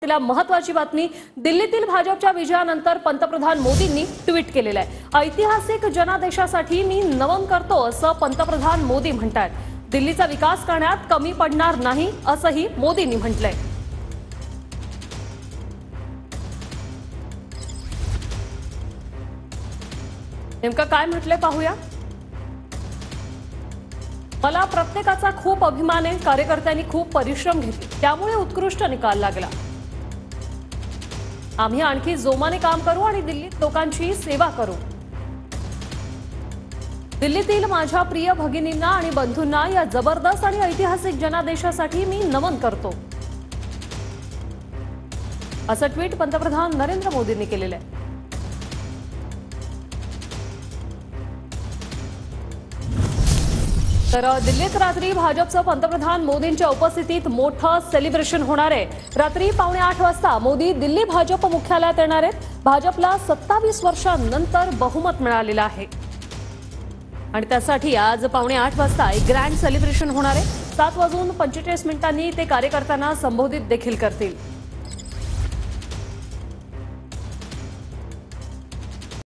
असलेल्या महत्त्वाची बातमी दिल्लीतील भाजपच्या विजयानंतर पंतप्रधान मोदींनी ट्विट केलेलं आहे। ऐतिहासिक जनादेशासाठी मी नमन करतो असं पंतप्रधान मोदी म्हणतात। दिल्लीचा विकास करण्यात कमी पडणार नाही असंही मोदींनी म्हटलंय। नेमकं काय म्हटलंय पाहूया। मला प्रत्येकाचा खूप अभिमान आहे। कार्यकर्त्यांनी खूप परिश्रम घेतले, त्यामुळे उत्कृष्ट निकाल लागला। आम्ही आणखी जोमाने काम करू आणि दिल्लीत लोकांची सेवा करू। दिल्लीतील माझ्या प्रिय भगिनींना आणि बंधूंना या जबरदस्त आणि ऐतिहासिक जनादेशासाठी मी नमन करतो, असं ट्विट पंतप्रधान नरेंद्र मोदींनी केलेलं आहे। तर दिल्लीत रात्री भाजपचं पंतप्रधान मोदींच्या उपस्थितीत मोठं सेलिब्रेशन होणार आहे। रात्री 7:45 वाजता मोदी दिल्ली भाजप मुख्यालयात येणार आहेत। भाजपला 27 वर्षांनंतर बहुमत मिळालेलं आहे आणि त्यासाठी आज 7:45 वाजता एक ग्रँड सेलिब्रेशन होणार आहे। 7:45 ते कार्यकर्त्यांना संबोधित देखील करतील।